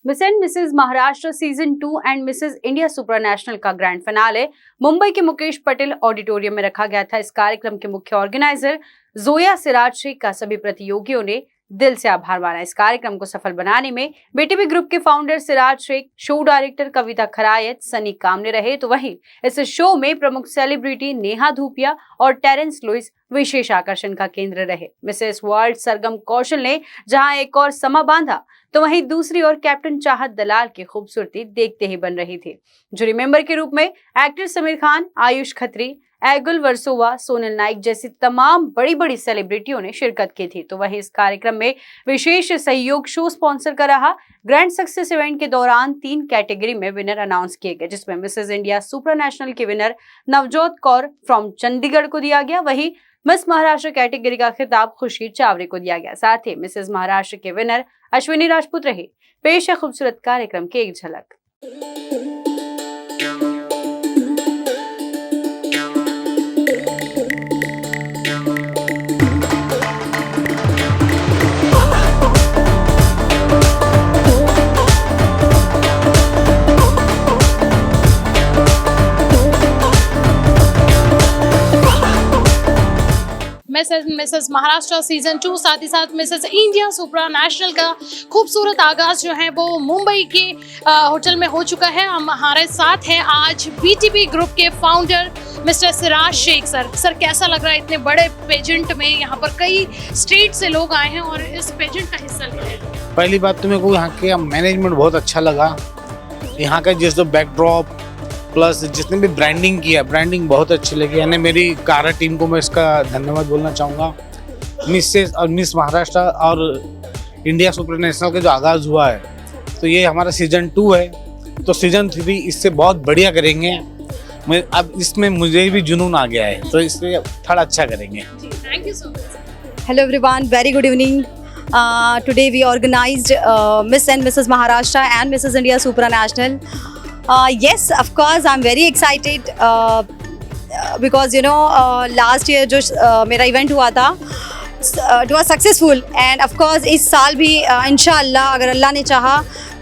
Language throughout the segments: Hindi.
Miss and Mrs Maharashtra season 2 and Mrs India super national का ग्रैंड फिनाले मुंबई के मुकेश पटेल ऑडिटोरियम में रखा गया था। इस कार्यक्रम के मुख्य ऑर्गेनाइजर जोया सिराज शेख का सभी प्रतियोगियों ने दिल से आभार माना। इस कार्यक्रम को सफल बनाने में बीटीवी ग्रुप के founder Siraj Shaikh, show director Kavita Kharayat, Sunny Kamne रहे, तो वहीं इस शो में प्रमुख सेलिब्रिटी नेहा धूपिया और टेरेंस लुइस विशेष आकर्षण का केंद्र रहे। मिसेस वर्ल्ड सरगम कौशल ने जहां एक और समा बांधा, तो वहीं दूसरी ओर कैप्टन चाहत दलाल की खूबसूरती देखते ही बन रही थी। जूरी मेंबर के रूप में एक्टर समीर खान, आयुष खत्री, एगुल वर्सोवा, सोनल नाइक जैसी तमाम बड़ी बड़ी सेलिब्रिटियों ने शिरकत की थी। तो वहीं इस कार्यक्रम में विशेष सहयोग शो स्पॉन्सर का रहा। ग्रैंड सक्सेस इवेंट के दौरान 3 कैटेगरी में विनर अनाउंस किए गए, जिसमें मिसेज इंडिया सुपर नेशनल के विनर नवजोत कौर फ्रॉम चंडीगढ़ को दिया गया। वहीं मिस महाराष्ट्र कैटेगरी का खिताब खुशी चावरे को दिया गया। साथ ही मिसेज महाराष्ट्र के विनर अश्विनी राजपूत रहे। पेश है खूबसूरत कार्यक्रम की एक झलक। मिसेस महाराष्ट्र सीजन 2 साथ ही साथ मिसेस इंडिया सुपर नेशनल का खूबसूरत आगाज जो है वो मुंबई के होटल में हो चुका है। हमारे साथ है आज बीटीवी ग्रुप के founder Mr Siraj Shaikh sir. Sir, कैसा लग रहा है इतने बड़े पेजेंट में? यहाँ पर कई स्टेट से लोग आए हैं और इस पेजेंट का हिस्सा ले रहे हैं। पहली बात तो मेरे को यहाँ के मैनेजमेंट बहुत अच्छा लगा। यहाँ का जिस बैकड्रॉप प्लस जिसने भी ब्रांडिंग किया, ब्रांडिंग बहुत अच्छी लगी। यानी मेरी कारा टीम को मैं इसका धन्यवाद बोलना चाहूँगा। मिसेस और मिस महाराष्ट्र और इंडिया सुपर नेशनल का जो आगाज़ हुआ है, तो ये हमारा सीजन 2 है, तो सीजन 3 इससे बहुत बढ़िया करेंगे। अब इसमें मुझे भी जुनून आ गया है, तो इसलिए थोड़ा अच्छा करेंगे। Thank you so much. Hello everyone, very good evening. Today we organized Miss and Mrs. Maharashtra and Mrs. India Supranational. Yes, of course, I'm very excited because last year जो मेरा event हुआ था, it was successful and of course इस साल भी इंशाअल्लाह अगर अल्लाह ने चाहा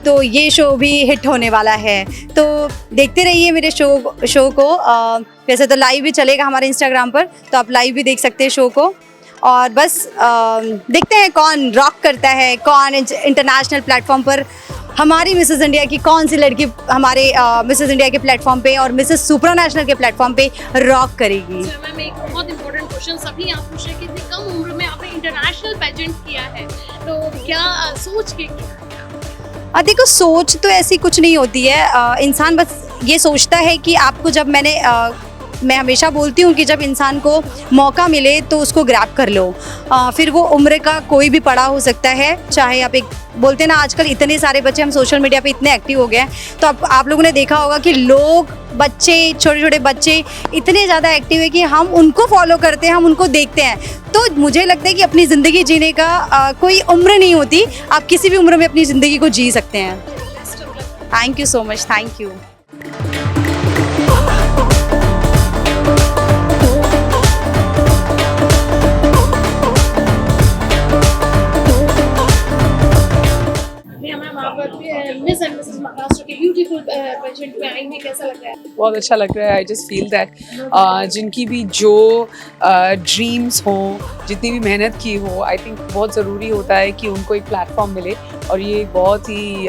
तो ये शो भी हिट होने वाला है। तो देखते रहिए मेरे शो को। वैसे तो लाइव भी चलेगा हमारे इंस्टाग्राम पर, तो आप लाइव भी देख सकते हैं शो को। और बस देखते हैं कौन रॉक करता है, कौन इंटरनेशनल प्लेटफॉर्म पर हमारी मिसेस इंडिया की कौन सी लड़की हमारे मिसेस इंडिया के प्लेटफॉर्म पे और मिसेस सुपर नेशनल के प्लेटफॉर्म पे रॉक करेगी। मैम, एक बहुत इंपॉर्टेंट क्वेश्चन सभी आप पूछ रहे हैं कि इतनी कम उम्र में आपने इंटरनेशनल पेजेंट किया है, तो क्या सोच के किया? देखो, सोच तो ऐसी कुछ नहीं होती है। इंसान बस ये सोचता है कि आपको जब मैं हमेशा बोलती हूँ कि जब इंसान को मौका मिले तो उसको ग्रैब कर लो। फिर वो उम्र का कोई भी पड़ा हो सकता है, चाहे आप एक बोलते हैं ना, आजकल इतने सारे बच्चे, हम सोशल मीडिया पे इतने एक्टिव हो गए हैं, तो आप लोगों ने देखा होगा कि लोग, बच्चे, छोटे छोटे बच्चे इतने ज़्यादा एक्टिव है कि हम उनको फॉलो करते हैं, हम उनको देखते हैं। तो मुझे लगता है कि अपनी ज़िंदगी जीने का कोई उम्र नहीं होती, आप किसी भी उम्र में अपनी ज़िंदगी को जी सकते हैं। Thank you so much, thank you. Miss and Mrs Maharashtra के ब्यूटीफुल पेजेंट में आई हैं, कैसा लग रहा है? बहुत अच्छा लग रहा है। आई जस्ट फील दैट जिनकी भी जो ड्रीम्स हों, जितनी भी मेहनत की हो, आई थिंक बहुत ज़रूरी होता है कि उनको एक प्लेटफॉर्म मिले। और ये बहुत ही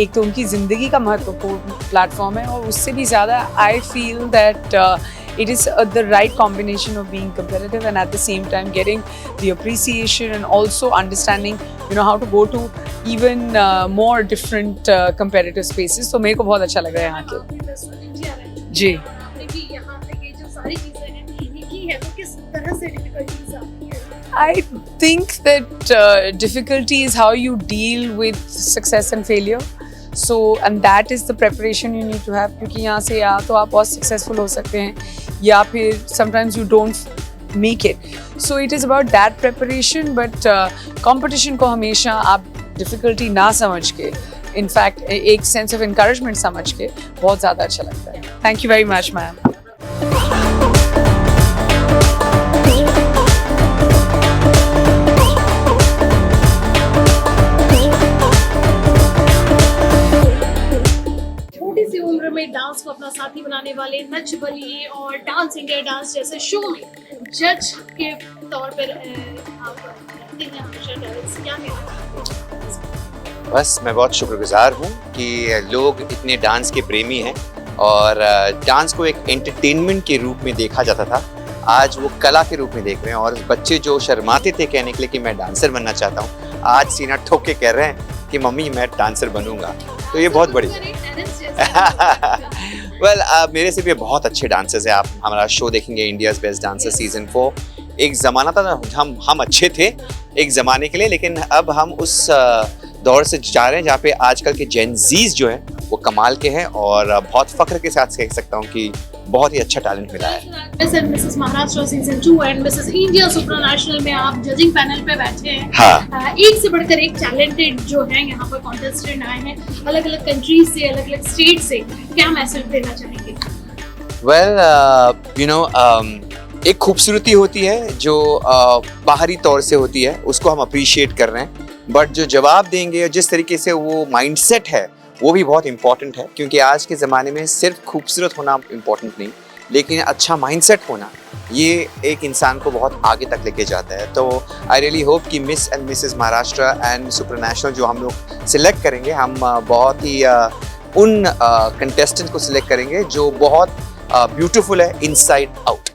एक तो उनकी ज़िंदगी का महत्वपूर्ण प्लेटफॉर्म है, और उससे भी ज़्यादा I feel that it is the right combination of being competitive and at the same time getting the appreciation and also understanding how to go to even more different competitive spaces. So मेरे को बहुत अच्छा लग रहा है यहाँ के। जी, आपने भी यहाँ पे ये जो सारी चीजें हैं ये की है, तो किस तरह से डिफिकल्टीज आती है? I think that difficulty is how you deal with success and failure. So and that is the preparation you need to have, क्योंकि यहाँ से या तो आप बहुत successful हो सकते हैं या फिर sometimes you don't make it. So it is about that preparation, but competition को हमेशा आप difficulty ना समझ के, in fact एक sense of encouragement समझ के बहुत ज़्यादा अच्छा लगता है। Thank you very much, ma'am. पारंपरिक डांस को अपना साथी बनाने वाले नच बलिए और डांस इंडिया डांस जैसे शो में जज के तौर पर आप रहते हैं हमेशा डांस, क्या कहना चाहते हैं? बस मैं बहुत शुक्रगुजार हूँ कि लोग इतने डांस के प्रेमी हैं और डांस को एक एंटरटेनमेंट के रूप में देखा जाता था, आज वो कला के रूप में देख रहे हैं। और बच्चे जो शर्माते थे कहने के लिए कि मैं डांसर बनना चाहता हूँ, आज सीना ठोक के कह रहे हैं कि मम्मी मैं डांसर बनूंगा। तो ये बहुत बड़ी वेल मेरे से भी बहुत अच्छे डांसर्स हैं। आप हमारा शो देखेंगे इंडियाज़ बेस्ट डांसर सीजन 4। एक ज़माना था ना, हम अच्छे थे एक ज़माने के लिए, लेकिन अब हम उस दौर से जा रहे हैं जहाँ पे आजकल के जेन ज़ीज़ जो हैं वो कमाल के हैं और बहुत फख्र के साथ कह सकता हूँ कि बहुत ही अच्छा टैलेंट मिला है। Miss and Mrs Maharashtra season 2 and Mrs India supra national में आप जजिंग पैनल पे बैठे हैं। हाँ। एक से बढ़कर एक टैलेंटेड जो है यहाँ पर कॉन्टेस्टेंट आए हैं अलग अलग कंट्रीज से, अलग अलग स्टेट से, क्या मैसेज देना चाहेंगे? वेल यू नो एक खूबसूरती होती है जो बाहरी तौर से होती है, उसको हम अप्रिशिएट कर रहे हैं, बट जो जवाब देंगे और जिस तरीके से वो माइंडसेट है वो भी बहुत इंपॉर्टेंट है। क्योंकि आज के ज़माने में सिर्फ खूबसूरत होना इम्पॉर्टेंट नहीं, लेकिन अच्छा माइंडसेट होना ये एक इंसान को बहुत आगे तक लेके जाता है। तो आई रियली होप कि miss and Mrs Maharashtra and super national जो हम लोग सिलेक्ट करेंगे, हम बहुत ही उन कंटेस्टेंट को सिलेक्ट करेंगे जो बहुत ब्यूटीफुल है इनसाइड आउट।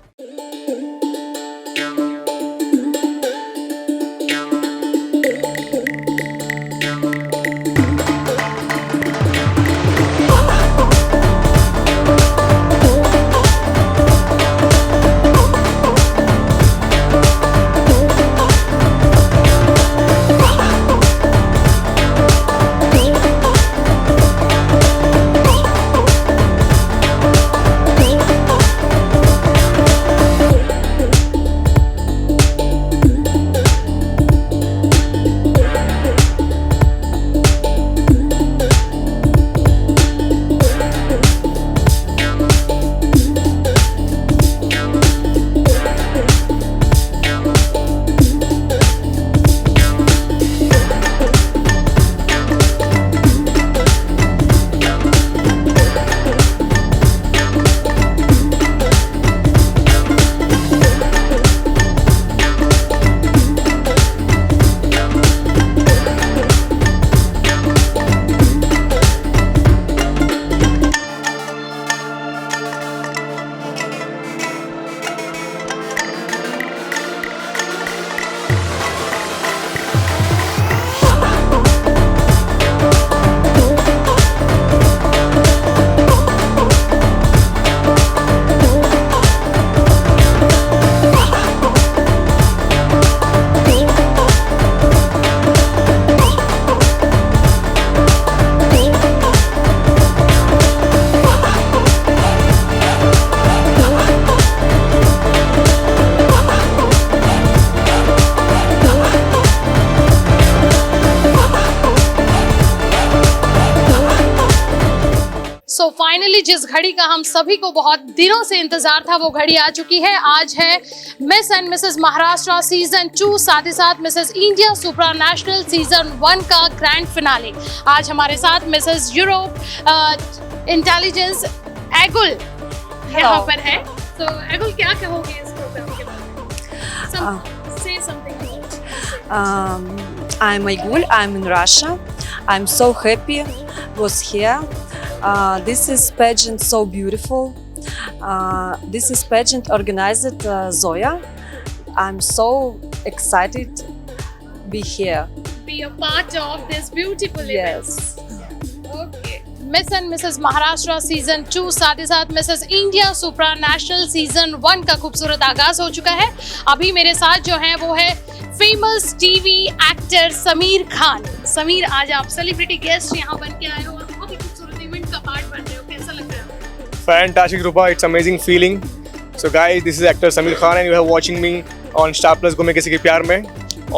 सो फाइनली जिस घड़ी का हम सभी को बहुत दिनों से इंतजार था वो घड़ी आ चुकी है। आज है miss and Mrs Maharashtra season 2, साथ ही साथ मिसेस इंडिया सुप्रा नेशनल सीजन 1 का ग्रैंड फिनाले। आज हमारे साथ मिसेस यूरोप इंटेलिजेंस एगुल यहाँ पर है। तो एगुल क्या कहोगे इस प्रोग्राम के बारे में? Say something about I'm Aygul, I'm in Russia. I'm so happy was here. This is pageant so beautiful. This is pageant organized Zoya. I'm so excited be here. be a part of this beautiful event. Yes. Okay. Miss and Mrs Maharashtra season 2, साथ ही साथ मिसेस इंडिया सुप्रा नेशनल सीजन 1 का खूबसूरत आगाज हो चुका है। अभी मेरे साथ जो है वो है famous TV actor Sameer Khan. Sameer, आज आप सेलिब्रिटी गेस्ट यहाँ बन के आए हो और बहुत ही खूबसूरत इवेंट का पार्ट बन रहे हो, कैसा लग रहा है? Fantastic, Rupa. It's amazing feeling. So guys, this is actor Sameer Khan and you are watching me on Star Plus गुमे किसी के प्यार में।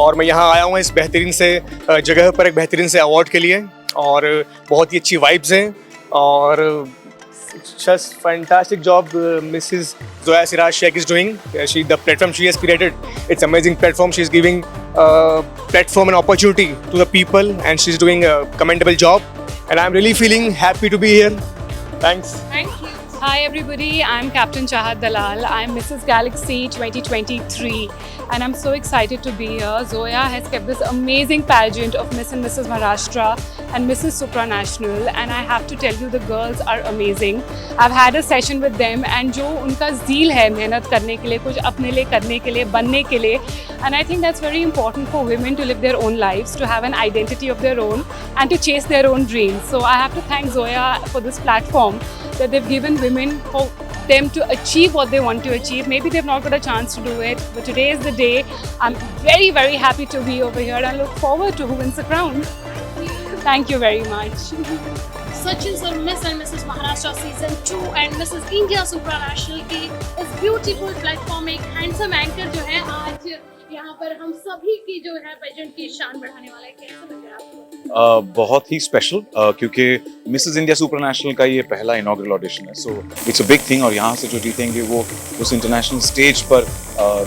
और मैं यहाँ आया हूँ इस बेहतरीन से जगह पर एक बेहतरीन से अवार्ड के लिए, और बहुत ही अच्छी वाइब्स हैं और just fantastic job Mrs. Zoya Siraj Sheikh is doing. The platform she has created, it's amazing platform. She's giving platform and opportunity to the people and she's doing a commendable job. And I'm really feeling happy to be here. Thanks. Thank you. Hi everybody, I'm Captain Chahat Dalal. I'm Mrs. Galaxy 2023 and I'm so excited to be here. Zoya has kept this amazing pageant of Miss and Mrs. Maharashtra and Mrs. Supranational and I have to tell you the girls are amazing. I've had a session with them and जो उनका zeal है मेहनत करने के लिए, कुछ अपने लिए करने के लिए, बनने के लिए, and I think that's very important for women to live their own lives, to have an identity of their own and to chase their own dreams. So I have to thank Zoya for this platform that they've given women for them to achieve what they want to achieve. Maybe they've not got a chance to do it, but today is the day. I'm very, very happy to be over here and I look forward to who wins the crown. Thank you very much. Sachin sir miss and Mrs Maharashtra season 2 and Mrs India supranational की इस ब्यूटीफुल प्लेटफॉर्म एक हैंडसम एंकर जो है आज यहाँ पर हम सभी की जो है पेजेंट की शान बढ़ाने वाला है. कैसा लग रहा है आपको? बहुत ही स्पेशल क्योंकि मिसेस इंडिया सुपरनेशनल का ये पहला इनॉग्रल ऑडिशन है, so it's a big thing और यहाँ से जो जीतेंगे वो उस इंटरनेशनल स्टेज पर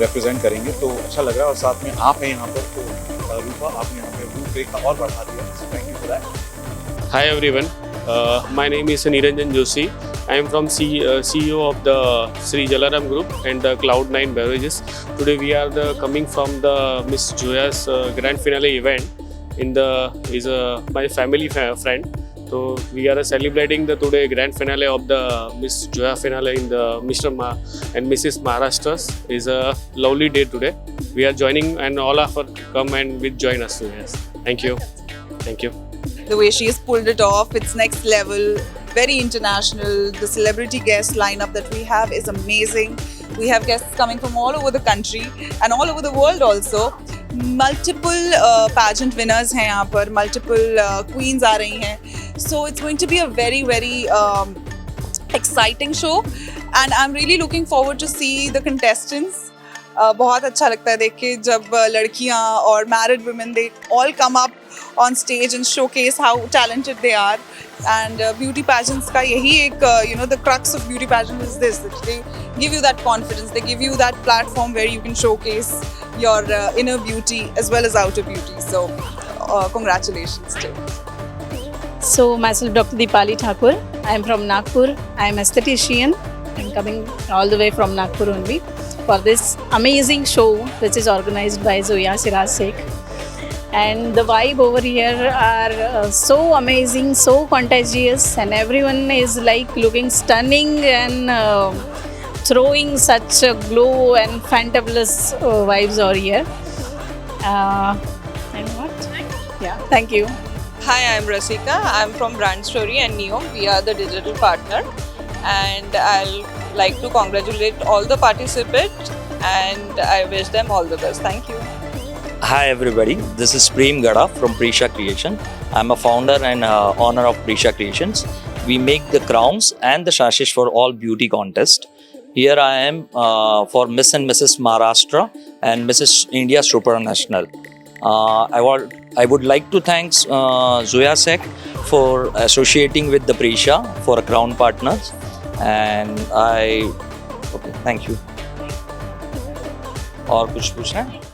रिप्रेजेंट करेंगे, तो अच्छा लग रहा है. और साथ में आप हैं यहाँ पर, तो रूपा आपने यहाँ पे रूपरेखा और बढ़ा दिया, so thank you for that. Hi everyone, my name is Niranjan Joshi. I am from CEO of the Sri Jalaram Group and the Cloud9 Beverages. Today we are coming from the Miss Joya's grand finale event. My family friend. So we are celebrating the today grand finale of the Miss Joya finale in the Mr. and Mrs. Maharashtra's. Is a lovely day today. We are joining and all of us come and will join us today. Yes. Thank you. Thank you. The way she has pulled it off, it's next level, very international. The celebrity guest lineup that we have is amazing. We have guests coming from all over the country and all over the world also. Multiple pageant winners हैं यहाँ पर, multiple queens आ रही हैं. So it's going to be a very, very exciting show and I'm really looking forward to see the contestants. बहुत अच्छा लगता है देख के जब लड़कियाँ और married women they all come up on stage and showcase how talented they are. And beauty pageants का यही एक the crux of beauty pageant is this, that they give you that confidence, they give you that platform where you can showcase your inner beauty as well as outer beauty. So congratulations to you. So myself Dr. Deepali Thakur. I am from Nagpur. I am aesthetician. I am coming all the way from Nagpur only for this amazing show which is organized by Zoya Siraj Sheikh. And the vibe over here are so amazing, so contagious, and everyone is like looking stunning and throwing such a glow and fantabulous vibes over here. And what? Yeah, thank you. Hi, I'm Rasika. I'm from Brand Story and Neom. We are the digital partner, and I'll like to congratulate all the participants and I wish them all the best. Thank you. Hi everybody, this is Prem Gada from Prisha Creation. I'm a founder and owner of Prisha Creations. We make the crowns and the sashes for all beauty contests. Here I am for Miss and Mrs. Maharashtra and Mrs. India Supranational. I would like to thank Zoya Sheikh for associating with the Prisha for a crown partners, and okay, thank you. और कुछ पूछना है?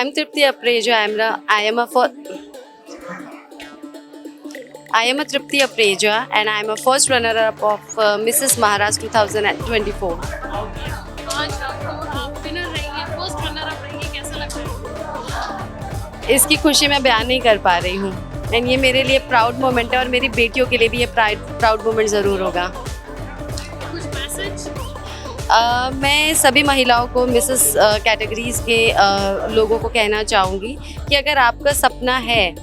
I'm Tripti Apreja. I am a Tripti Apreja and I am a first runner-up of Mrs. Maharashtra 2024. आज आप विनर रही हैं, फर्स्ट रनर अप रही हैं, कैसा लग रहा है? इसकी खुशी मैं बयान नहीं कर पा रही हूँ एंड ये मेरे लिए प्राउड मोमेंट है और मेरी बेटियों के लिए भी ये प्राउड मोमेंट ज़रूर होगा। कुछ मैसेज? मैं सभी महिलाओं को मिसेस कैटेगरीज के लोगों को कहना चाहूँगी कि अगर आपका सपना है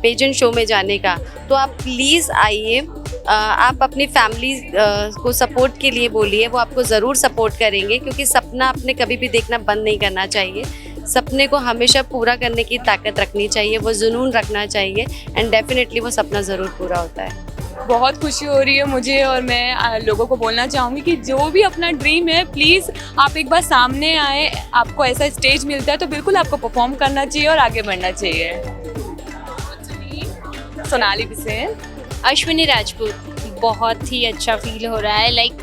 पेजेंट शो में जाने का तो आप प्लीज़ आइए। आप अपनी फैमिली को सपोर्ट के लिए बोलिए, वो आपको ज़रूर सपोर्ट करेंगे क्योंकि सपना आपने कभी भी देखना बंद नहीं करना चाहिए। सपने को हमेशा पूरा करने की ताकत रखनी चाहिए, वो जुनून रखना चाहिए एंड डेफिनेटली वो सपना ज़रूर पूरा होता है। बहुत खुशी हो रही है मुझे और मैं लोगों को बोलना चाहूँगी कि जो भी अपना ड्रीम है प्लीज़ आप एक बार सामने आए। आपको ऐसा स्टेज मिलता है तो बिल्कुल आपको परफॉर्म करना चाहिए और आगे बढ़ना चाहिए। सोनाली बिसेन। अश्विनी राजपूत। बहुत ही अच्छा फील हो रहा है। लाइक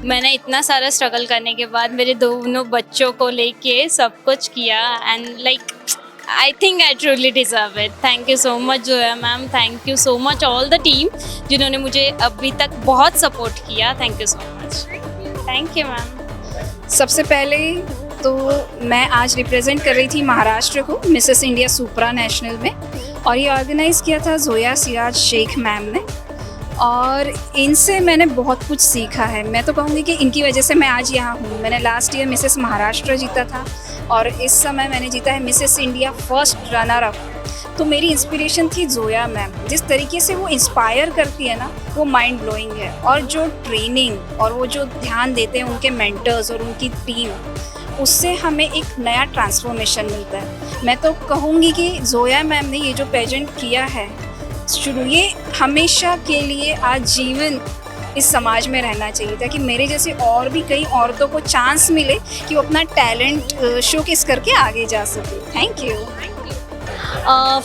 मैंने इतना सारा स्ट्रगल करने के बाद मेरे दोनों बच्चों को लेके सब कुछ किया and like I think I truly deserve it. Thank you so much Zoya ma'am, thank you so much all the team जिन्होंने मुझे अभी तक बहुत सपोर्ट किया। Thank you so much. Thank you ma'am. सबसे पहले तो मैं आज रिप्रेजेंट कर रही थी महाराष्ट्र को मिसेस इंडिया सुप्रा नेशनल में और ये ऑर्गेनाइज़ किया था जोया सिराज शेख मैम ने और इनसे मैंने बहुत कुछ सीखा है। मैं तो कहूँगी कि इनकी वजह से मैं आज यहाँ हूँ। मैंने लास्ट ईयर मिसेस महाराष्ट्र जीता था और इस समय मैंने जीता है Mrs India first runner up. तो मेरी इंस्पिरेशन थी जोया मैम। जिस तरीके से वो इंस्पायर करती है ना वो माइंड ब्लोइंग है और जो ट्रेनिंग और वो जो ध्यान देते हैं उनके मेंटर्स और उनकी टीम, उससे हमें एक नया ट्रांसफॉर्मेशन मिलता है। मैं तो कहूँगी कि जोया मैम ने ये जो पेजेंट किया है शुरू, ये हमेशा के लिए आजीवन इस समाज में रहना चाहिए ताकि मेरे जैसे और भी कई औरतों को चांस मिले कि वो अपना टैलेंट शोकेस करके आगे जा सके। Thank you.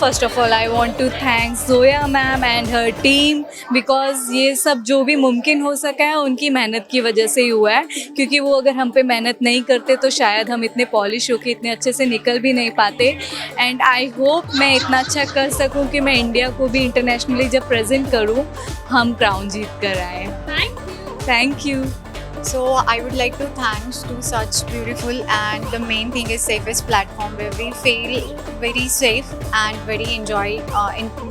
First of all I want to thank Zoya ma'am and her team because ये सब जो भी मुमकिन हो सका है उनकी मेहनत की वजह से ही हुआ है क्योंकि वो अगर हम पे मेहनत नहीं करते तो शायद हम इतने पॉलिश होके इतने अच्छे से निकल भी नहीं पाते। एंड आई होप मैं इतना अच्छा कर सकूं कि मैं इंडिया को भी इंटरनेशनली जब प्रेजेंट करूं हम क्राउन जीत कर आए। Thank you. So I would like to thank to such beautiful and the main thing is safest platform where we feel very safe and very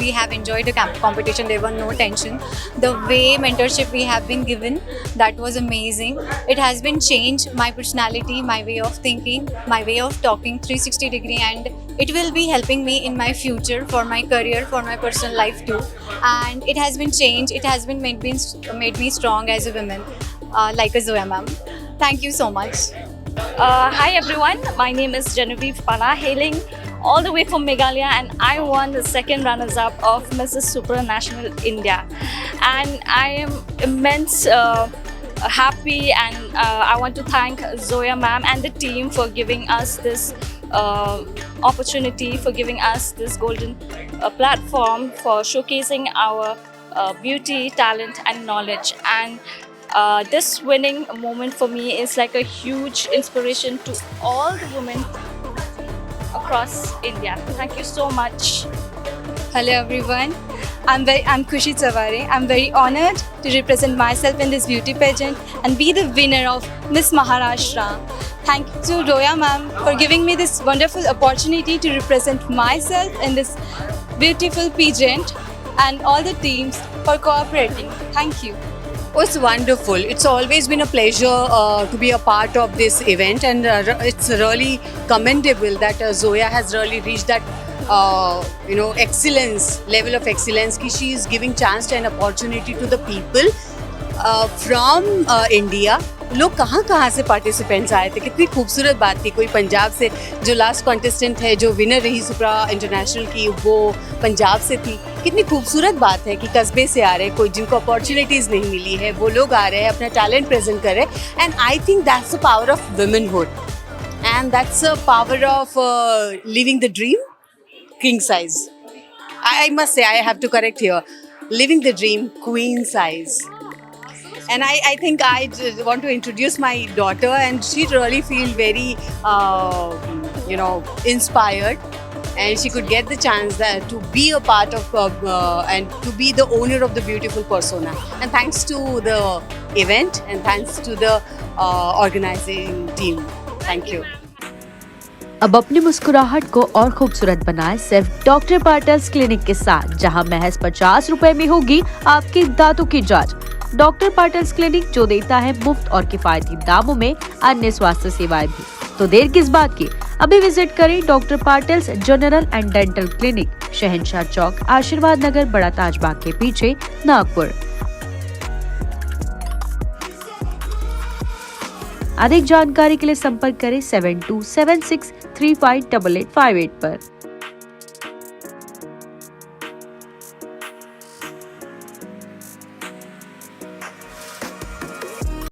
we have enjoyed the competition. There were no tension. The way mentorship we have been given, that was amazing. It has been changed my personality, my way of thinking, my way of talking 360 degree and it will be helping me in my future for my career, for my personal life too. And it has been changed. It has been made me strong as a woman. Like a Zoya ma'am. Thank you so much. Hi everyone, my name is Genevieve Pana, hailing all the way from Meghalaya and I won the second runners up of Mrs. Supranational India and I am immense happy and I want to thank Zoya ma'am and the team for giving us this opportunity, for giving us this golden platform for showcasing our beauty, talent and knowledge. And this winning moment for me is like a huge inspiration to all the women across India. Thank you so much. Hello everyone. I'm Khushi Saware. I'm very honored to represent myself in this beauty pageant and be the winner of Miss Maharashtra. Thank you to Zoya ma'am for giving me this wonderful opportunity to represent myself in this beautiful pageant and all the teams for cooperating. Thank you. Oh, it's wonderful. It's always been a pleasure to be a part of this event and it's really commendable that Zoya has really reached that excellence, level of excellence कि she is giving chance and opportunity to the people from India. लोग कहाँ से पार्टिसिपेंट्स आए थे, कितनी खूबसूरत बात थी। कोई पंजाब से, जो लास्ट कॉन्टेस्टेंट है जो विनर रही सुप्रा इंटरनेशनल की, वो पंजाब से थी। कितनी खूबसूरत बात है कि कस्बे से आ रहे कोई जिनको अपॉर्चुनिटीज़ नहीं मिली है, वो लोग आ रहे हैं, अपना टैलेंट प्रेजेंट कर रहे हैं। And I think that's the power of womanhood and that's the power of living the dream king size. I must say, I have to correct here, living the dream queen size. And I think I just want to introduce my daughter, and she really feel very, inspired. And she could get the chance to be a part of and to be the owner of the beautiful persona. And thanks to the event and thanks to the organizing team. Thank you. अब अपनी मुस्कुराहट को और खूबसूरत बनाएं सिर्फ डॉक्टर पाटल्स क्लिनिक के साथ, जहां महज 50 रुपए में होगी आपके दांतों की जांच। डॉक्टर पाटल्स क्लिनिक जो देता है मुफ्त और किफायती दामों में अन्य स्वास्थ्य सेवाएं भी। तो देर किस बात की, अभी विजिट करें doctor Patil's general and dental clinic, Shahenshah Chowk, आशीर्वाद नगर, बड़ा ताजबाग के पीछे, नागपुर। अधिक जानकारी के लिए संपर्क करें 7276358858 पर।